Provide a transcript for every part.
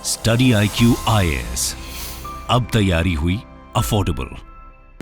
Study IQ IAS, अब तैयारी हुई अफोर्डेबल।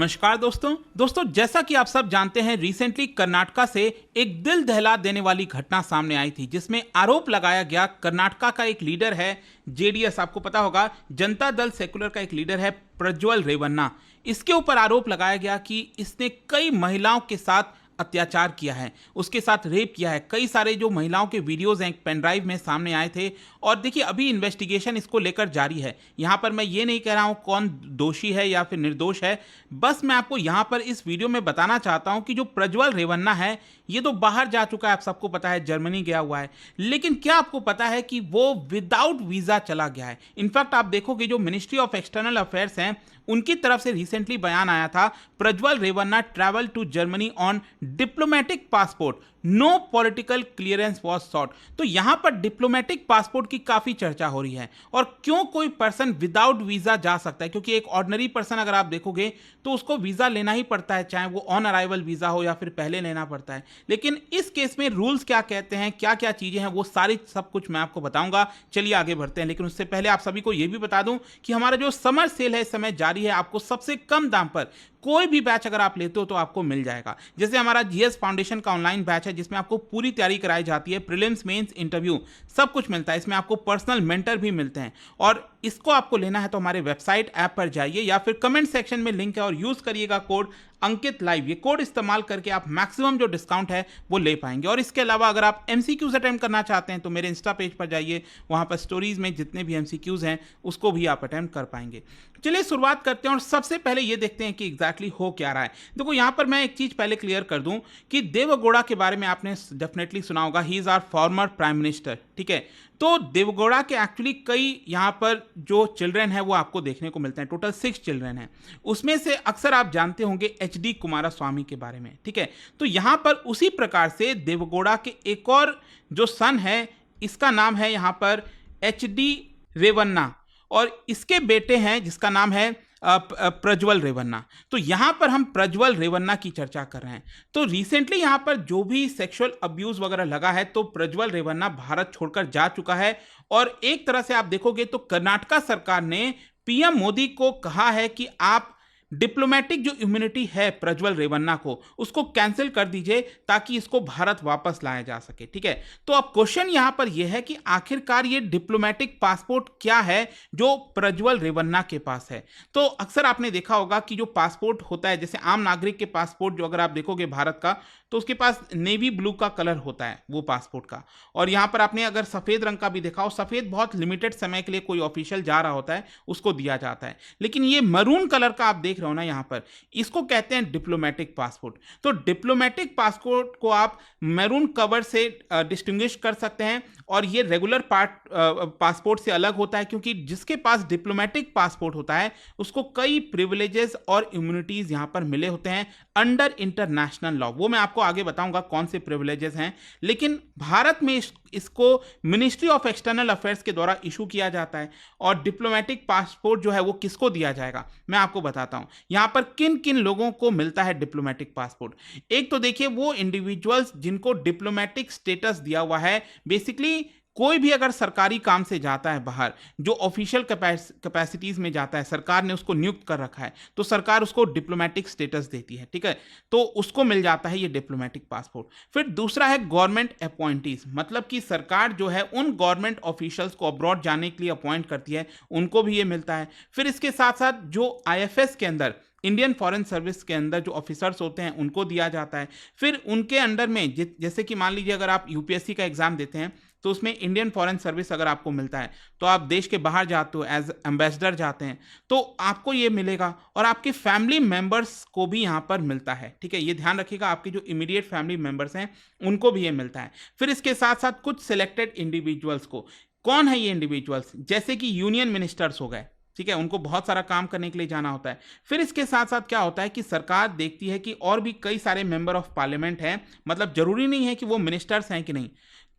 नमस्कार दोस्तों जैसा कि आप सब जानते हैं, रिसेंटली कर्नाटका से एक दिल दहला देने वाली घटना सामने आई थी, जिसमें आरोप लगाया गया कर्नाटका का एक लीडर है जेडीएस, आपको पता होगा जनता दल सेकुलर का एक लीडर है प्रज्वल रेवन्ना। इसके ऊपर आरोप लगाया गया कि इसने कई महिलाओं के साथ अत्याचार किया है, उसके साथ रेप किया है। कई सारे जो महिलाओं के वीडियोस हैं पेन ड्राइव में सामने आए थे और देखिए अभी इन्वेस्टिगेशन इसको लेकर जारी है। यहाँ पर मैं ये नहीं कह रहा हूँ कौन दोषी है या फिर निर्दोष है, बस मैं आपको यहाँ पर इस वीडियो में बताना चाहता हूँ कि जो प्रज्वल रेवन्ना है ये तो बाहर जा चुका है, आप सबको पता है, जर्मनी गया हुआ है। लेकिन क्या आपको पता है कि वो विदाउट वीज़ा चला गया है? इनफैक्ट आप देखोगे जो मिनिस्ट्री ऑफ एक्सटर्नल अफेयर्स हैं उनकी तरफ से रिसेंटली बयान आया था, Prajwal Revanna travel to Germany on diplomatic passport, no political clearance was sought. तो यहां पर डिप्लोमेटिक पासपोर्ट की काफी चर्चा हो रही है। और क्यों कोई पर्सन विदाउट वीजा जा सकता है? क्योंकि एक ऑर्डिनरी पर्सन अगर आप देखोगे तो उसको वीजा लेना ही पड़ता है, चाहे वो ऑन अराइवल वीजा हो या फिर पहले लेना पड़ता है। लेकिन इस केस में रूल्स क्या कहते हैं, क्या क्या चीजें हैं, वो सारी सब कुछ मैं आपको बताऊंगा। चलिए आगे बढ़ते हैं, लेकिन उससे पहले आप सभी को यह भी बता दूं कि हमारा जो समर सेल है इस समय जारी है। आपको सबसे कम दाम पर कोई भी बैच अगर आप लेते हो तो आपको मिल जाएगा। जैसे हमारा जीएस फाउंडेशन का ऑनलाइन बैच है जिसमें आपको पूरी तैयारी कराई जाती है, प्रीलिम्स मेंस इंटरव्यू सब कुछ मिलता है। इसमें आपको पर्सनल मेंटर भी मिलते हैं और इसको आपको लेना है तो हमारे वेबसाइट ऐप पर जाइए या फिर कमेंट सेक्शन में लिंक है और यूज करिएगा कोड अंकित लाइव। ये कोड इस्तेमाल करके आप मैक्सिमम जो डिस्काउंट है वो ले पाएंगे। और इसके अलावा अगर आप एमसीक्यूज अटेम्प्ट करना चाहते हैं तो मेरे इंस्टा पेज पर जाइए, वहां पर स्टोरीज में जितने भी एमसीक्यूज हैं उसको भी आप अटेम्प्ट कर पाएंगे। चलिए शुरुआत करते हैं और सबसे पहले ये देखते हैं कि एग्जैक्टली हो क्या रहा है। देखो यहां पर मैं एक चीज पहले क्लियर कर दूं कि देवेगौड़ा के बारे में आपने डेफिनेटली सुना होगा, he is our former prime minister, ठीक है। तो देवेगौड़ा के एक्चुअली कई यहाँ पर जो चिल्ड्रन है वो आपको देखने को मिलते हैं, टोटल 6 चिल्ड्रन हैं। उसमें से अक्सर आप जानते होंगे HD कुमारस्वामी के बारे में, ठीक है। तो यहाँ पर उसी प्रकार से देवेगौड़ा के एक और जो सन है इसका नाम है यहाँ पर HD रेवन्ना और इसके बेटे हैं जिसका नाम है प्रज्वल रेवन्ना। तो यहां पर हम प्रज्वल रेवन्ना की चर्चा कर रहे हैं। तो रिसेंटली यहां पर जो भी सेक्सुअल अब्यूज वगैरह लगा है तो प्रज्वल रेवन्ना भारत छोड़कर जा चुका है। और एक तरह से आप देखोगे तो कर्नाटका सरकार ने पीएम मोदी को कहा है कि आप डिप्लोमेटिक जो इम्यूनिटी है प्रज्वल रेवन्ना को उसको कैंसिल कर दीजिए ताकि इसको भारत वापस लाया जा सके, ठीक है। तो अब क्वेश्चन यहां पर यह है कि आखिरकार ये डिप्लोमेटिक पासपोर्ट क्या है जो प्रज्वल रेवन्ना के पास है। तो अक्सर आपने देखा होगा कि जो पासपोर्ट होता है, जैसे आम नागरिक के पासपोर्ट जो अगर आप देखोगे भारत का, तो उसके पास नेवी ब्लू का कलर होता है वो पासपोर्ट का। और यहां पर आपने अगर सफेद रंग का भी देखा हो, सफेद बहुत लिमिटेड समय के लिए कोई ऑफिशियल जा रहा होता है उसको दिया जाता है। लेकिन ये मरून कलर का आप देख रहे हो ना यहां पर, इसको कहते हैं डिप्लोमेटिक पासपोर्ट। तो डिप्लोमेटिक पासपोर्ट को आप मैरून कवर से डिस्टिंग्विश कर सकते हैं और ये रेगुलर पासपोर्ट से अलग होता है, क्योंकि जिसके पास डिप्लोमेटिक पासपोर्ट होता है उसको कई प्रिविलेजेस और इम्यूनिटीज यहां पर मिले होते हैं अंडर इंटरनेशनल लॉ। वो मैं आपको आगे बताऊंगा कौन से प्रिविलेजेस हैं। लेकिन भारत में इसको मिनिस्ट्री ऑफ एक्सटर्नल अफेयर्स के द्वारा इशू किया जाता है। और डिप्लोमेटिक पासपोर्ट जो है वो किसको दिया जाएगा मैं आपको बताता हूं। यहां पर किन किन लोगों को मिलता है डिप्लोमेटिक पासपोर्ट। एक तो देखिए वो इंडिविजुअल्स जिनको डिप्लोमेटिक स्टेटस दिया हुआ है, बेसिकली कोई भी अगर सरकारी काम से जाता है बाहर, जो ऑफिशियल कैपेसिटीज में जाता है, सरकार ने उसको नियुक्त कर रखा है तो सरकार उसको डिप्लोमेटिक स्टेटस देती है, ठीक है। तो उसको मिल जाता है ये डिप्लोमेटिक पासपोर्ट। फिर दूसरा है गवर्नमेंट अपॉइंटीज, मतलब कि सरकार जो है उन गवर्नमेंट ऑफिशियल्स को अब्रॉड जाने के लिए अपॉइंट करती है, उनको भी ये मिलता है। फिर इसके साथ साथ जो IFS के अंदर, इंडियन फॉरेन सर्विस के अंदर जो ऑफिसर्स होते हैं उनको दिया जाता है। फिर उनके अंडर में जैसे कि मान लीजिए अगर आप UPSC का एग्जाम देते हैं तो उसमें इंडियन फॉरेन सर्विस अगर आपको मिलता है तो आप देश के बाहर जाते हो, एज एम्बेसडर जाते हैं तो आपको ये मिलेगा। और आपके फैमिली मेंबर्स को भी यहाँ पर मिलता है, ठीक है। ये ध्यान रखिएगा, आपके जो इमीडिएट फैमिली मेंबर्स हैं उनको भी ये मिलता है। फिर इसके साथ साथ कुछ सिलेक्टेड इंडिविजुअल्स को, कौन है ये इंडिविजुअल्स, जैसे कि यूनियन मिनिस्टर्स हो गए, ठीक है, उनको बहुत सारा काम करने के लिए जाना होता है। फिर इसके साथ साथ क्या होता है कि सरकार देखती है कि और भी कई सारे मेंबर ऑफ पार्लियामेंट हैं, मतलब जरूरी नहीं है कि वो मिनिस्टर्स हैं कि नहीं,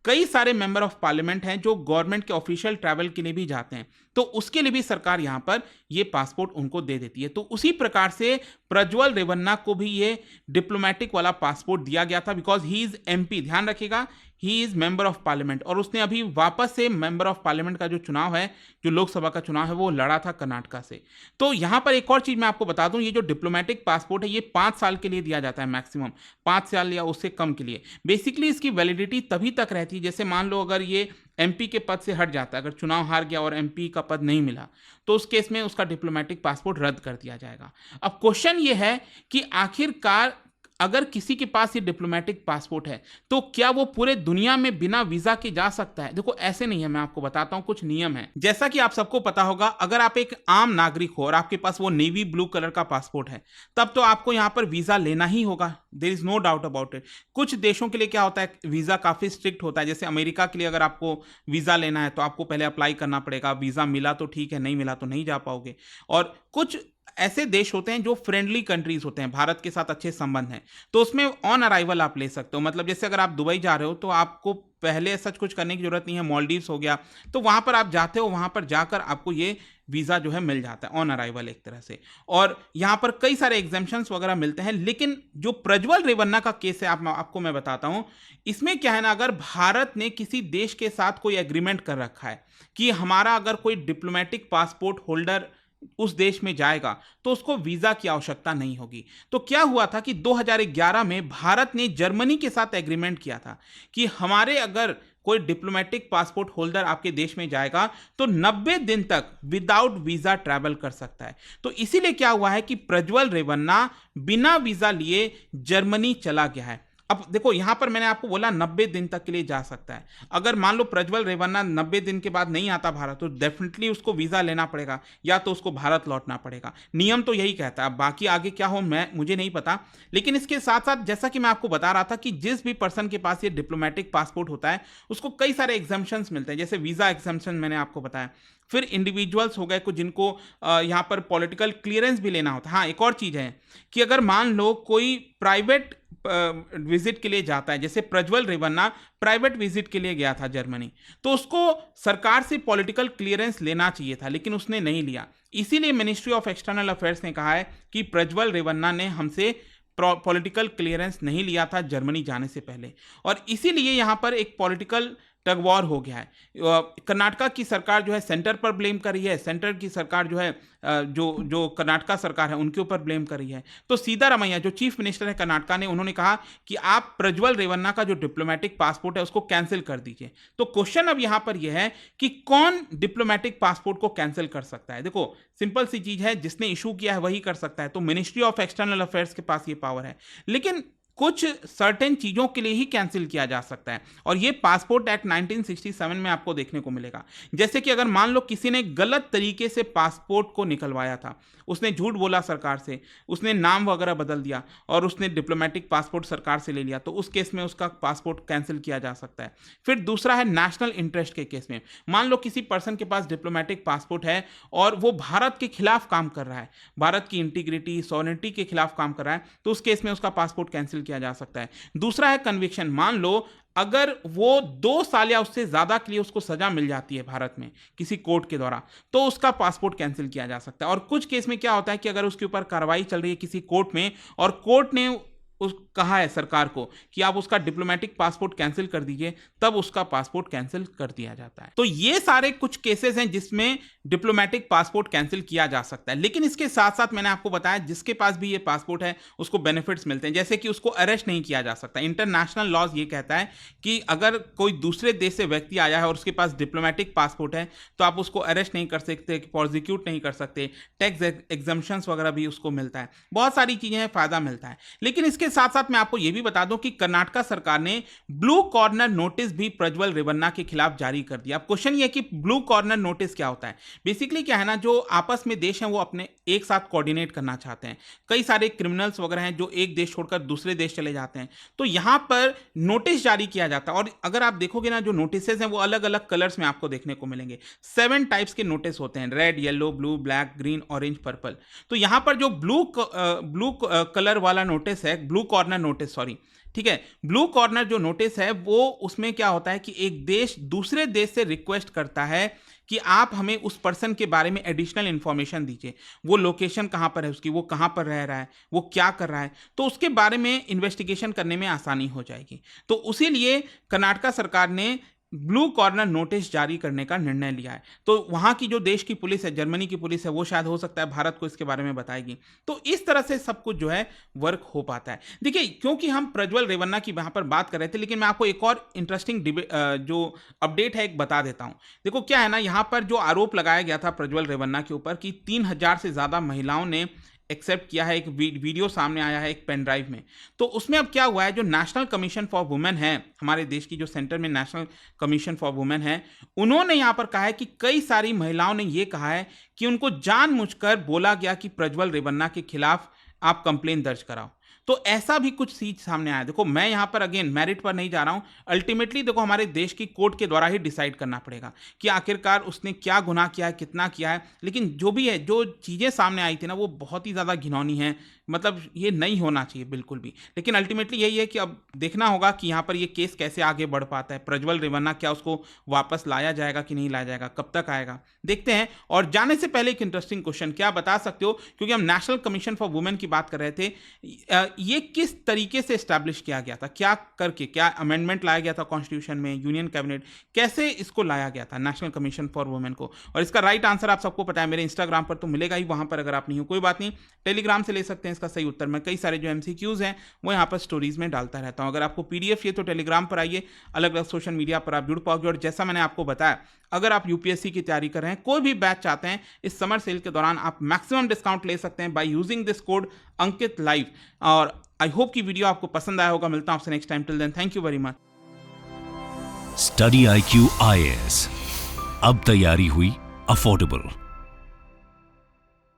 कई सारे मेंबर ऑफ पार्लियामेंट हैं जो गवर्नमेंट के ऑफिशियल ट्रैवल के लिए भी जाते हैं, तो उसके लिए भी सरकार यहां पर ये पासपोर्ट उनको दे देती है। तो उसी प्रकार से प्रज्वल रेवन्ना को भी ये डिप्लोमेटिक वाला पासपोर्ट दिया गया था, बिकॉज ही इज MP। ध्यान रखिएगा, he is member of parliament, और उसने अभी वापस से मेंबर ऑफ पार्लियामेंट का जो चुनाव है, जो लोकसभा का चुनाव है, वो लड़ा था कर्नाटका से। तो यहां पर एक और चीज मैं आपको बता दूं, ये जो डिप्लोमेटिक पासपोर्ट है ये 5 साल के लिए दिया जाता है, मैक्सिमम 5 साल या उससे कम के लिए। बेसिकली इसकी वैलिडिटी तभी तक रहती है, जैसे मान लो अगर ये एमपी के पद से हट जाता है, अगर चुनाव हार गया और एमपी का पद नहीं मिला, तो उस केस में उसका डिप्लोमेटिक पासपोर्ट रद्द कर दिया जाएगा। अब क्वेश्चन ये है कि आखिरकार अगर किसी के पास ये डिप्लोमेटिक पासपोर्ट है तो क्या वो पूरे दुनिया में बिना वीजा के जा सकता है? देखो ऐसे नहीं है, मैं आपको बताता हूं कुछ नियम है। जैसा कि आप सबको पता होगा, अगर आप एक आम नागरिक हो और आपके पास वो नेवी ब्लू कलर का पासपोर्ट है, तब तो आपको यहां पर वीजा लेना ही होगा, there is no doubt about it. कुछ देशों के लिए क्या होता है, वीजा काफी स्ट्रिक्ट होता है। जैसे अमेरिका के लिए अगर आपको वीजा लेना है तो आपको पहले अप्लाई करना पड़ेगा, वीजा मिला तो ठीक है, नहीं मिला तो नहीं जा पाओगे। और कुछ ऐसे देश होते हैं जो फ्रेंडली कंट्रीज होते हैं, भारत के साथ अच्छे संबंध हैं, तो उसमें ऑन अराइवल आप ले सकते हो। मतलब जैसे अगर आप दुबई जा रहे हो तो आपको पहले सच कुछ करने की जरूरत नहीं है, मॉलडीव्स हो गया, तो वहां पर आप जाते हो, वहां पर जाकर आपको ये वीजा जो है मिल जाता है ऑन अराइवल एक तरह से। और यहां पर कई सारे एग्जाम्पशंस वगैरह मिलते हैं। लेकिन जो प्रज्वल रेवन्ना का केस है, आपको मैं बताता हूं, इसमें क्या है ना, अगर भारत ने किसी देश के साथ कोई एग्रीमेंट कर रखा है कि हमारा अगर कोई डिप्लोमेटिक पासपोर्ट होल्डर उस देश में जाएगा तो उसको वीजा की आवश्यकता नहीं होगी। तो क्या हुआ था कि 2011 में भारत ने जर्मनी के साथ एग्रीमेंट किया था कि हमारे अगर कोई डिप्लोमेटिक पासपोर्ट होल्डर आपके देश में जाएगा तो 90 दिन तक विदाउट वीजा ट्रैवल कर सकता है। तो इसीलिए क्या हुआ है कि प्रज्वल रेवन्ना बिना वीजा लिए जर्मनी चला गया है। अब देखो यहां पर मैंने आपको बोला 90 दिन तक के लिए जा सकता है। अगर मान लो प्रज्वल रेवन्ना 90 दिन के बाद नहीं आता भारत, तो डेफिनेटली उसको वीजा लेना पड़ेगा या तो उसको भारत लौटना पड़ेगा। नियम तो यही कहता है, अब बाकी आगे क्या हो मुझे नहीं पता। लेकिन इसके साथ साथ जैसा कि मैं आपको बता रहा था कि जिस भी पर्सन के पास ये डिप्लोमेटिक पासपोर्ट होता है उसको कई सारे एग्जाम्पशंस मिलते हैं, जैसे वीजा एग्जाम्पशन मैंने आपको बताया। फिर इंडिविजुअल्स हो गए कुछ जिनको यहाँ पर पॉलिटिकल क्लियरेंस भी लेना होता है। हाँ, एक और चीज़ है कि अगर मान लो कोई प्राइवेट विजिट के लिए जाता है, जैसे प्रज्वल रेवन्ना प्राइवेट विजिट के लिए गया था जर्मनी, तो उसको सरकार से पॉलिटिकल क्लियरेंस लेना चाहिए था, लेकिन उसने नहीं लिया। इसीलिए मिनिस्ट्री ऑफ एक्सटर्नल अफेयर्स ने कहा है कि प्रज्वल रेवन्ना ने हमसे पॉलिटिकल क्लियरेंस नहीं लिया था जर्मनी जाने से पहले, और इसीलिए यहाँ पर एक पॉलिटिकल टग वॉर हो गया है। कर्नाटका की सरकार जो है सेंटर पर ब्लेम कर रही है, सेंटर की सरकार जो है जो कर्नाटका सरकार है उनके ऊपर ब्लेम कर रही है। तो सिद्धारमैया जो चीफ मिनिस्टर है कर्नाटका ने, उन्होंने कहा कि आप प्रज्वल रेवन्ना का जो डिप्लोमेटिक पासपोर्ट है उसको कैंसिल कर दीजिए। तो क्वेश्चन अब यहां पर यह है कि कौन डिप्लोमेटिक पासपोर्ट को कैंसिल कर सकता है? देखो सिंपल सी चीज है, जिसने इशू किया है वही कर सकता है। तो मिनिस्ट्री ऑफ एक्सटर्नल अफेयर्स के पास ये पावर है, लेकिन कुछ सर्टेन चीजों के लिए ही कैंसिल किया जा सकता है, और ये पासपोर्ट एक्ट 1967 में आपको देखने को मिलेगा। जैसे कि अगर मान लो किसी ने गलत तरीके से पासपोर्ट को निकलवाया था, उसने झूठ बोला सरकार से, उसने नाम वगैरह बदल दिया और उसने डिप्लोमेटिक पासपोर्ट सरकार से ले लिया, तो उस केस में उसका पासपोर्ट कैंसिल किया जा सकता है। फिर दूसरा है नेशनल इंटरेस्ट के केस में। मान लो किसी पर्सन के पास डिप्लोमेटिक पासपोर्ट है और वो भारत के खिलाफ काम कर रहा है, भारत की इंटीग्रिटी सॉवरेनिटी के खिलाफ काम कर रहा है, तो उस केस में उसका पासपोर्ट कैंसिल किया जा सकता है। दूसरा है कन्विक्शन। मान लो अगर वो 2 साल या उससे ज्यादा के लिए उसको सजा मिल जाती है भारत में किसी कोर्ट के द्वारा, तो उसका पासपोर्ट कैंसिल किया जा सकता है। और कुछ केस में क्या होता है कि अगर उसके ऊपर कार्रवाई चल रही है किसी कोर्ट में और कोर्ट ने कहा है सरकार को कि आप उसका डिप्लोमेटिक पासपोर्ट कैंसिल कर दीजिए, तब उसका पासपोर्ट कैंसिल कर दिया जाता है। तो ये सारे कुछ केसेस हैं जिसमें डिप्लोमेटिक पासपोर्ट कैंसिल किया जा सकता है। लेकिन इसके साथ साथ मैंने आपको बताया जिसके पास भी ये पासपोर्ट है उसको बेनिफिट्स मिलते हैं, जैसे कि उसको अरेस्ट नहीं किया जा सकता। इंटरनेशनल लॉज ये कहता है कि अगर कोई दूसरे देश से व्यक्ति आया है और उसके पास डिप्लोमेटिक पासपोर्ट है तो आप उसको अरेस्ट नहीं कर सकते, प्रोसिक्यूट नहीं कर सकते, टैक्स एग्जम्पशंस वगैरह भी उसको मिलता है, बहुत सारी चीजें हैं, फायदा मिलता है। लेकिन इसके साथ साथ मैं आपको यह भी बता दूं कि कर्नाटका सरकार ने ब्लू कॉर्नर नोटिस भी प्रज्वल रेवन्ना के खिलाफ जारी कर दिया। अब क्वेश्चन ये कि ब्लू कॉर्नर नोटिस क्या होता है? बेसिकली क्या है ना, जो आपस में देश हैं वो अपने एक साथ कोऑर्डिनेट करना चाहते हैं। कई सारे क्रिमिनल्स वगैरह हैं जो एक देश छोड़कर दूसरे देश चले जाते हैं, तो यहां पर नोटिस जारी किया जाता है। और अगर आप देखोगे ना, जो नोटिस हैं वो अलग अलग कलर्स में आपको देखने को मिलेंगे। 7 टाइप्स के नोटिस होते हैं, red, yellow, blue, black, green, orange, purple. तो यहां पर जो ब्लू कलर वाला नोटिस है, ब्लू कॉर्नर नोटिस, सॉरी, ठीक है, ब्लू कॉर्नर जो नोटिस है वो उसमें क्या होता है कि एक देश दूसरे देश से रिक्वेस्ट करता है कि आप हमें उस पर्सन के बारे में एडिशनल इन्फॉर्मेशन दीजिए, वो लोकेशन कहाँ पर है उसकी, वो कहाँ पर रह रहा है, वो क्या कर रहा है, तो उसके बारे में इन्वेस्टिगेशन करने में आसानी हो जाएगी। तो उसी लिए कर्नाटका सरकार ने ब्लू कॉर्नर नोटिस जारी करने का निर्णय लिया है। तो वहां की जो देश की पुलिस है, जर्मनी की पुलिस है, वो शायद हो सकता है भारत को इसके बारे में बताएगी। तो इस तरह से सब कुछ जो है वर्क हो पाता है। देखिए, क्योंकि हम प्रज्वल रेवन्ना की वहां पर बात कर रहे थे, लेकिन मैं आपको एक और इंटरेस्टिंग जो अपडेट है एक बता देता हूं। देखो क्या है ना, यहां पर जो आरोप लगाया गया था प्रज्वल रेवन्ना के ऊपर कि 3000 से ज्यादा महिलाओं ने एक्सेप्ट किया है, एक वीडियो सामने आया है एक पेन ड्राइव में। तो उसमें अब क्या हुआ है, जो नेशनल कमीशन फॉर वुमेन है हमारे देश की, जो सेंटर में नेशनल कमीशन फॉर वुमेन है, उन्होंने यहां पर कहा है कि कई सारी महिलाओं ने यह कहा है कि उनको जानबूझकर बोला गया कि प्रज्वल रेवन्ना के खिलाफ आप कंप्लेन दर्ज कराओ। तो ऐसा भी कुछ चीज सामने आया। देखो, मैं यहां पर अगेन मेरिट पर नहीं जा रहा हूं, अल्टीमेटली देखो हमारे देश की कोर्ट के द्वारा ही डिसाइड करना पड़ेगा कि आखिरकार उसने क्या गुनाह किया है, कितना किया है। लेकिन जो भी है, जो चीजें सामने आई थी ना, वो बहुत ही ज्यादा घिनौनी है। मतलब ये नहीं होना चाहिए बिल्कुल भी। लेकिन अल्टीमेटली यही है कि अब देखना होगा कि यहाँ पर ये केस कैसे आगे बढ़ पाता है। प्रज्वल रेवन्ना, क्या उसको वापस लाया जाएगा कि नहीं लाया जाएगा, कब तक आएगा, देखते हैं। और जाने से पहले एक इंटरेस्टिंग क्वेश्चन, क्या बता सकते हो, क्योंकि हम नेशनल कमीशन फॉर वुमेन की बात कर रहे थे, ये किस तरीके से एस्टैब्लिश किया गया था, क्या करके, क्या अमेंडमेंट लाया गया था कॉन्स्टिट्यूशन में, यूनियन कैबिनेट, कैसे इसको लाया गया था नेशनल कमीशन फॉर वुमेन को? और इसका राइट आंसर आप सबको पता है, मेरे इंस्टाग्राम पर तो मिलेगा ही, वहां पर अगर आप नहीं हो कोई बात नहीं, टेलीग्राम से ले सकते हैं इसका सही उत्तर। मैं कई सारे जो MCQs हैं वो यहाँ पर स्टोरीज में डालता रहता हूँ। अगर आपको PDF चाहिए तो टेलीग्राम पर आइए, अलग अलग सोशल मीडिया पर आप जुड़ पाओगे। और जैसा मैंने आपको बताया, अगर आप UPSC की तैयारी कर रहे हैं, कोई भी बैच चाहते हैं, इस समर सेल के दौरान आप मैक्सिमम डिस्काउंट ले सकते हैं by using this code Ankit live. और आई होप कि वीडियो आपको पसंद आया होगा। मिलता हूं आपसे next time. Till then, thank you very much. Study IQ IAS, अब तैयारी हुई अफोर्डेबल।